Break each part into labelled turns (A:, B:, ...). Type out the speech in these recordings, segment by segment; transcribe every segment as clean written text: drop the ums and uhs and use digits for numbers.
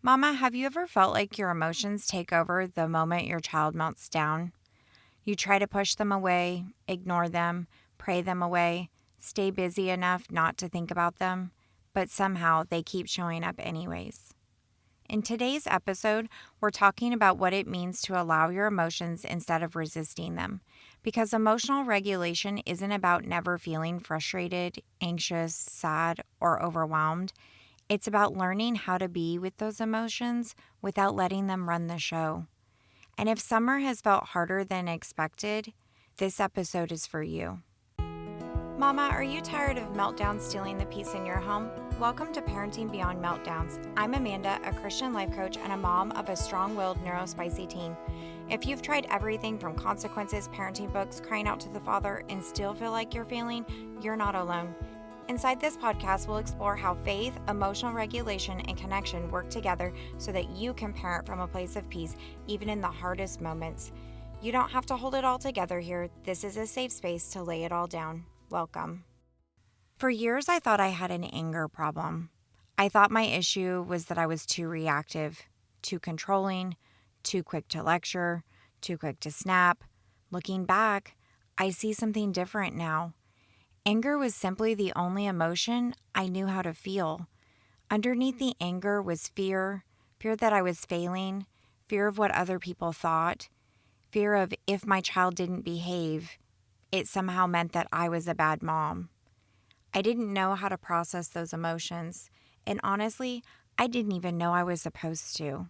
A: Mama, have you ever felt like your emotions take over the moment your child melts down? You try to push them away, ignore them, pray them away, stay busy enough not to think about them, but somehow they keep showing up anyways. In today's episode, we're talking about what it means to allow your emotions instead of resisting them. Because emotional regulation isn't about never feeling frustrated, anxious, sad, or overwhelmed. It's about learning how to be with those emotions without letting them run the show. And if summer has felt harder than expected, this episode is for you. Mama, are you tired of meltdowns stealing the peace in your home? Welcome to Parenting Beyond Meltdowns. I'm Amanda, a Christian life coach and a mom of a strong-willed neurospicy teen. If you've tried everything from consequences, parenting books, crying out to the Father, and still feel like you're failing, you're not alone. Inside this podcast, we'll explore how faith, emotional regulation, and connection work together so that you can parent from a place of peace, even in the hardest moments. You don't have to hold it all together here. This is a safe space to lay it all down. Welcome. For years, I thought I had an anger problem. I thought my issue was that I was too reactive, too controlling, too quick to lecture, too quick to snap. Looking back, I see something different now. Anger was simply the only emotion I knew how to feel. Underneath the anger was fear that I was failing, fear of what other people thought, fear of if my child didn't behave, it somehow meant that I was a bad mom. I didn't know how to process those emotions, and honestly, I didn't even know I was supposed to.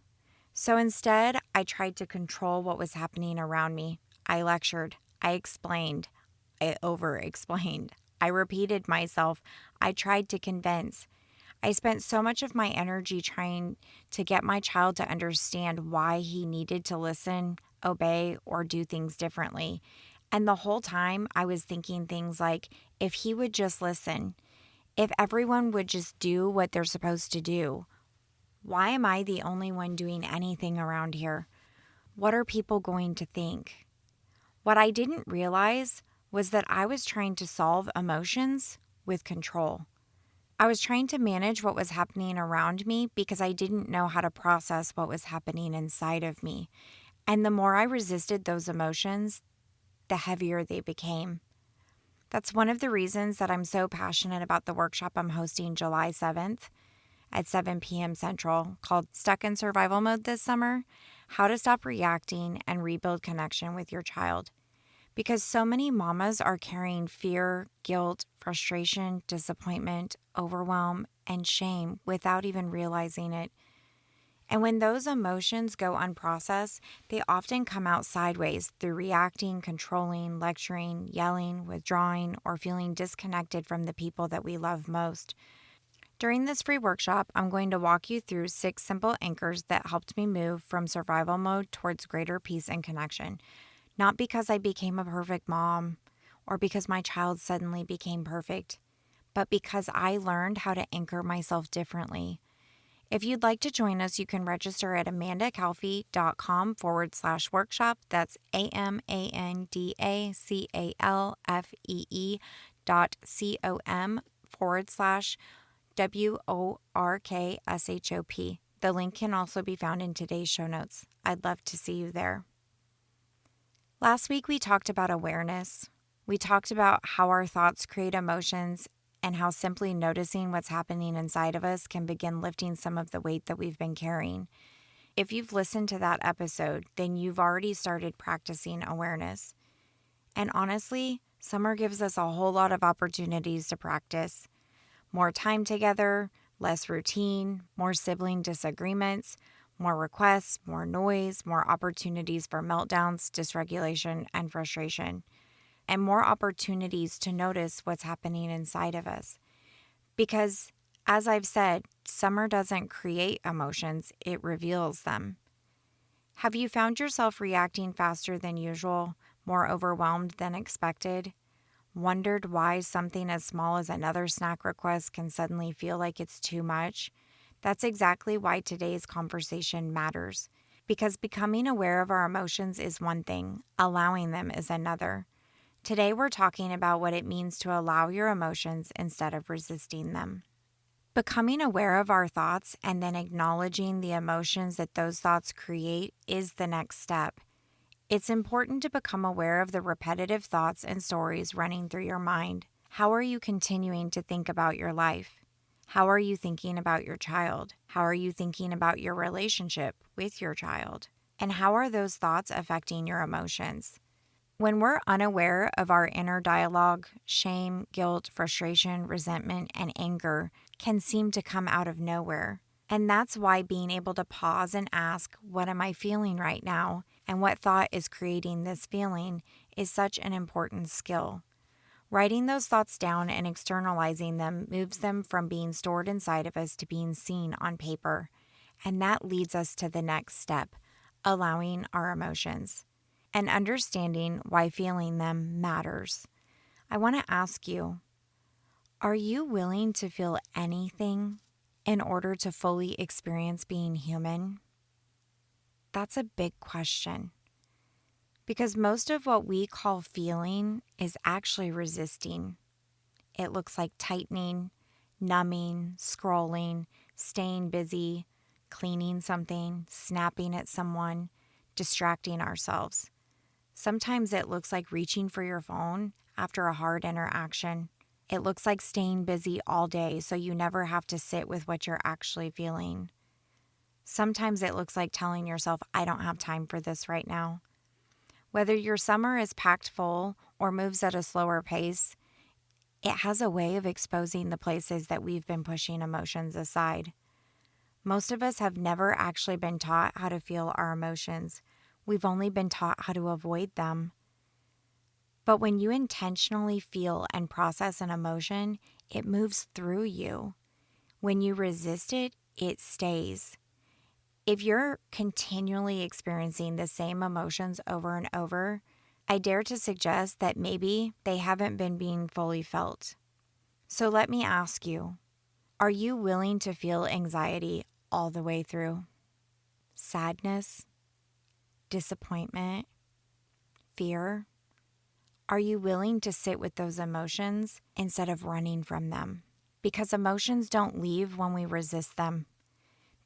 A: So instead, I tried to control what was happening around me. I lectured, I explained, I over-explained. I repeated myself. I tried to convince. I spent so much of my energy trying to get my child to understand why he needed to listen, obey, or do things differently. And the whole time I was thinking things like, if he would just listen, if everyone would just do what they're supposed to do, why am I the only one doing anything around here? What are people going to think? What I didn't realize was that I was trying to solve emotions with control. I was trying to manage what was happening around me because I didn't know how to process what was happening inside of me. And the more I resisted those emotions, the heavier they became. That's one of the reasons that I'm so passionate about the workshop I'm hosting July 7th at 7 p.m. Central called Stuck in Survival Mode this summer, How to Stop Reacting and Rebuild Connection with Your Child. Because so many mamas are carrying fear, guilt, frustration, disappointment, overwhelm, and shame without even realizing it. And when those emotions go unprocessed, they often come out sideways through reacting, controlling, lecturing, yelling, withdrawing, or feeling disconnected from the people that we love most. During this free workshop, I'm going to walk you through 6 simple anchors that helped me move from survival mode towards greater peace and connection. Not because I became a perfect mom or because my child suddenly became perfect, but because I learned how to anchor myself differently. If you'd like to join us, you can register at amandacalfee.com/workshop. That's AMANDACALFEE.com/WORKSHOP. The link can also be found in today's show notes. I'd love to see you there. Last week, we talked about awareness. We talked about how our thoughts create emotions and how simply noticing what's happening inside of us can begin lifting some of the weight that we've been carrying. If you've listened to that episode, then you've already started practicing awareness. And honestly, summer gives us a whole lot of opportunities to practice. More time together, less routine, more sibling disagreements, more requests, more noise, more opportunities for meltdowns, dysregulation, and frustration, and more opportunities to notice what's happening inside of us. Because, as I've said, summer doesn't create emotions, it reveals them. Have you found yourself reacting faster than usual, more overwhelmed than expected? Wondered why something as small as another snack request can suddenly feel like it's too much? That's exactly why today's conversation matters. Because becoming aware of our emotions is one thing, allowing them is another. Today we're talking about what it means to allow your emotions instead of resisting them. Becoming aware of our thoughts and then acknowledging the emotions that those thoughts create is the next step. It's important to become aware of the repetitive thoughts and stories running through your mind. How are you continuing to think about your life? How are you thinking about your child? How are you thinking about your relationship with your child? And how are those thoughts affecting your emotions? When we're unaware of our inner dialogue, shame, guilt, frustration, resentment, and anger can seem to come out of nowhere. And that's why being able to pause and ask, what am I feeling right now? And what thought is creating this feeling is such an important skill. Writing those thoughts down and externalizing them moves them from being stored inside of us to being seen on paper. And that leads us to the next step, allowing our emotions and understanding why feeling them matters. I want to ask you, are you willing to feel anything in order to fully experience being human? That's a big question. Because most of what we call feeling is actually resisting. It looks like tightening, numbing, scrolling, staying busy, cleaning something, snapping at someone, distracting ourselves. Sometimes it looks like reaching for your phone after a hard interaction. It looks like staying busy all day so you never have to sit with what you're actually feeling. Sometimes it looks like telling yourself, I don't have time for this right now. Whether your summer is packed full or moves at a slower pace, it has a way of exposing the places that we've been pushing emotions aside. Most of us have never actually been taught how to feel our emotions. We've only been taught how to avoid them. But when you intentionally feel and process an emotion, it moves through you. When you resist it, it stays. If you're continually experiencing the same emotions over and over, I dare to suggest that maybe they haven't been being fully felt. So let me ask you, are you willing to feel anxiety all the way through? Sadness? Disappointment? Fear? Are you willing to sit with those emotions instead of running from them? Because emotions don't leave when we resist them.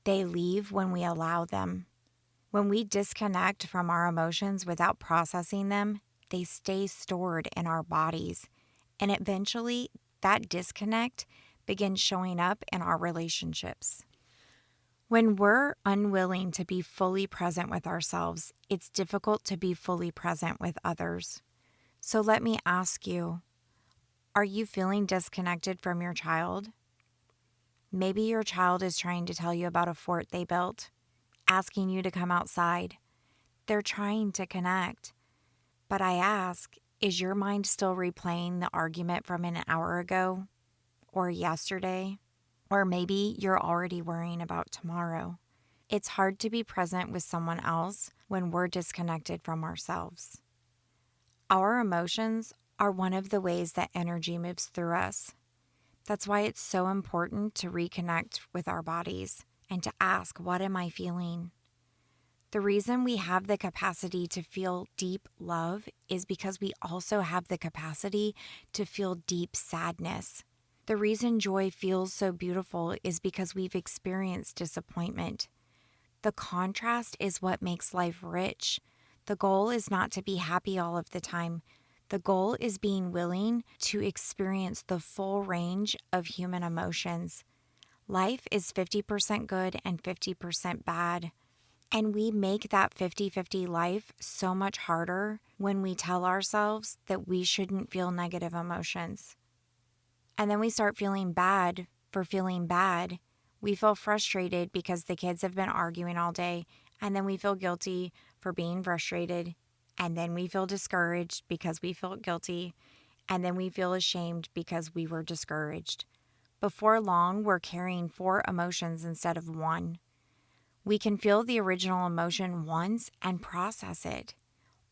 A: They leave when we allow them. When we disconnect from our emotions without processing them, they stay stored in our bodies. And eventually, that disconnect begins showing up in our relationships. When we're unwilling to be fully present with ourselves, it's difficult to be fully present with others. So let me ask you, are you feeling disconnected from your child? Maybe your child is trying to tell you about a fort they built, asking you to come outside. They're trying to connect. But I ask, is your mind still replaying the argument from an hour ago or yesterday? Or maybe you're already worrying about tomorrow. It's hard to be present with someone else when we're disconnected from ourselves. Our emotions are one of the ways that energy moves through us. That's why it's so important to reconnect with our bodies and to ask, what am I feeling? The reason we have the capacity to feel deep love is because we also have the capacity to feel deep sadness. The reason joy feels so beautiful is because we've experienced disappointment. The contrast is what makes life rich. The goal is not to be happy all of the time. The goal is being willing to experience the full range of human emotions. Life is 50% good and 50% bad. And we make that 50-50 life so much harder when we tell ourselves that we shouldn't feel negative emotions. And then we start feeling bad for feeling bad. We feel frustrated because the kids have been arguing all day. And then we feel guilty for being frustrated. And then we feel discouraged because we felt guilty. And then we feel ashamed because we were discouraged. Before long, we're carrying 4 emotions instead of 1. We can feel the original emotion once and process it.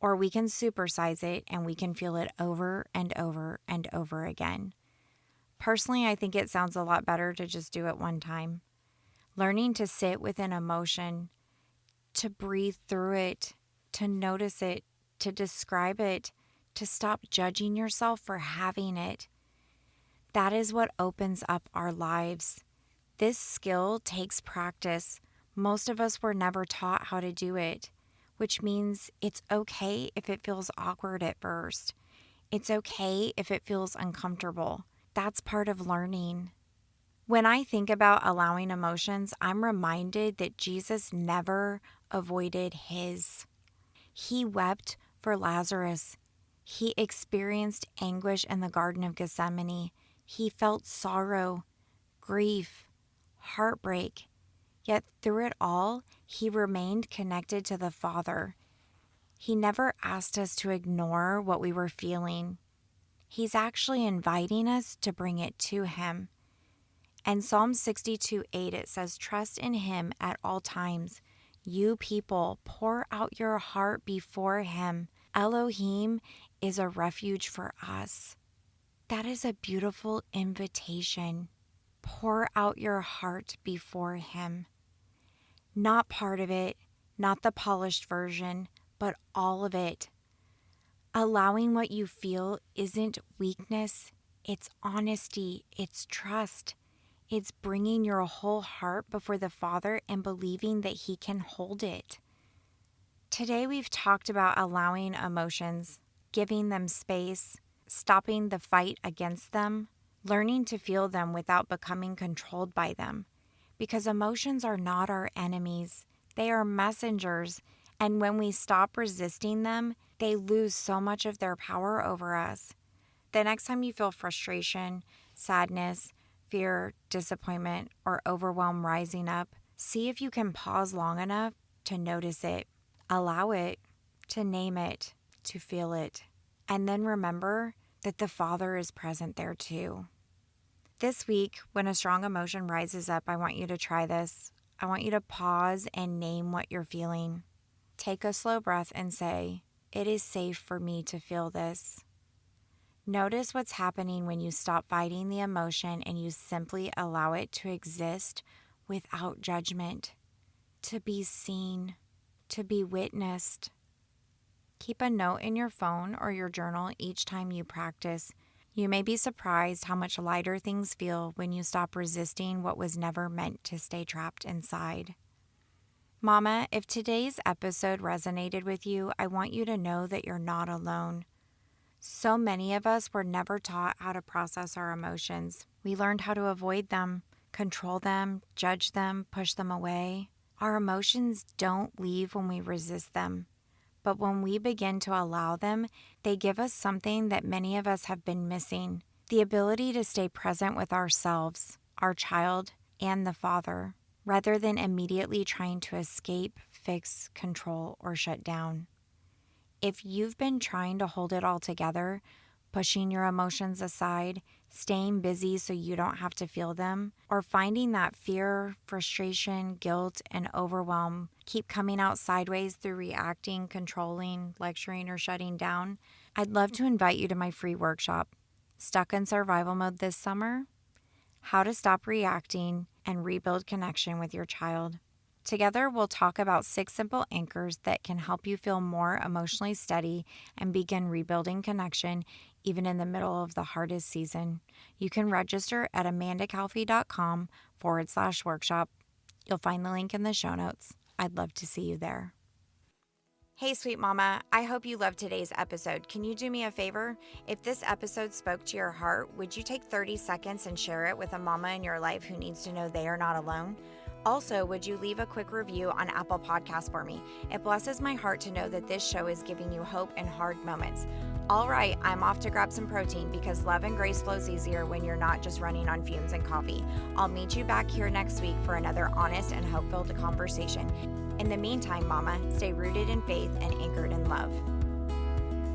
A: Or we can supersize it and we can feel it over and over and over again. Personally, I think it sounds a lot better to just do it one time. Learning to sit with an emotion, to breathe through it, to notice it, to describe it, to stop judging yourself for having it. That is what opens up our lives. This skill takes practice. Most of us were never taught how to do it, which means it's okay if it feels awkward at first. It's okay if it feels uncomfortable. That's part of learning. When I think about allowing emotions, I'm reminded that Jesus never avoided his. He wept for Lazarus. He experienced anguish in the Garden of Gethsemane. He felt sorrow, grief, heartbreak. Yet through it all, he remained connected to the Father. He never asked us to ignore what we were feeling. He's actually inviting us to bring it to him. And Psalm 62:8, it says, "Trust in him at all times. You people, pour out your heart before him. Elohim is a refuge for us." That is a beautiful invitation. Pour out your heart before him. Not part of it, not the polished version, but all of it. Allowing what you feel isn't weakness, it's honesty, it's trust. It's bringing your whole heart before the Father and believing that he can hold it. Today we've talked about allowing emotions, giving them space, stopping the fight against them, learning to feel them without becoming controlled by them. Because emotions are not our enemies. They are messengers, and when we stop resisting them, they lose so much of their power over us. The next time you feel frustration, sadness, fear, disappointment, or overwhelm rising up, see if you can pause long enough to notice it, allow it, to name it, to feel it, and then remember that the Father is present there too. This week, when a strong emotion rises up, I want you to try this. I want you to pause and name what you're feeling. Take a slow breath and say, "It is safe for me to feel this." Notice what's happening when you stop fighting the emotion and you simply allow it to exist without judgment, to be seen, to be witnessed. Keep a note in your phone or your journal each time you practice. You may be surprised how much lighter things feel when you stop resisting what was never meant to stay trapped inside. Mama, if today's episode resonated with you, I want you to know that you're not alone. So many of us were never taught how to process our emotions. We learned how to avoid them, control them, judge them, push them away. Our emotions don't leave when we resist them. But when we begin to allow them, they give us something that many of us have been missing: the ability to stay present with ourselves, our child, and the Father, rather than immediately trying to escape, fix, control, or shut down. If you've been trying to hold it all together, pushing your emotions aside, staying busy so you don't have to feel them, or finding that fear, frustration, guilt, and overwhelm keep coming out sideways through reacting, controlling, lecturing, or shutting down, I'd love to invite you to my free workshop, Stuck in Survival Mode this summer: How to Stop Reacting and Rebuild Connection with Your Child. Together, we'll talk about 6 simple anchors that can help you feel more emotionally steady and begin rebuilding connection even in the middle of the hardest season. You can register at amandacalfee.com/workshop. You'll find the link in the show notes. I'd love to see you there. Hey, sweet mama, I hope you loved today's episode. Can you do me a favor? If this episode spoke to your heart, would you take 30 seconds and share it with a mama in your life who needs to know they are not alone? Also, would you leave a quick review on Apple Podcasts for me? It blesses my heart to know that this show is giving you hope in hard moments. All right, I'm off to grab some protein because love and grace flows easier when you're not just running on fumes and coffee. I'll meet you back here next week for another honest and hope-filled conversation. In the meantime, mama, stay rooted in faith and anchored in love.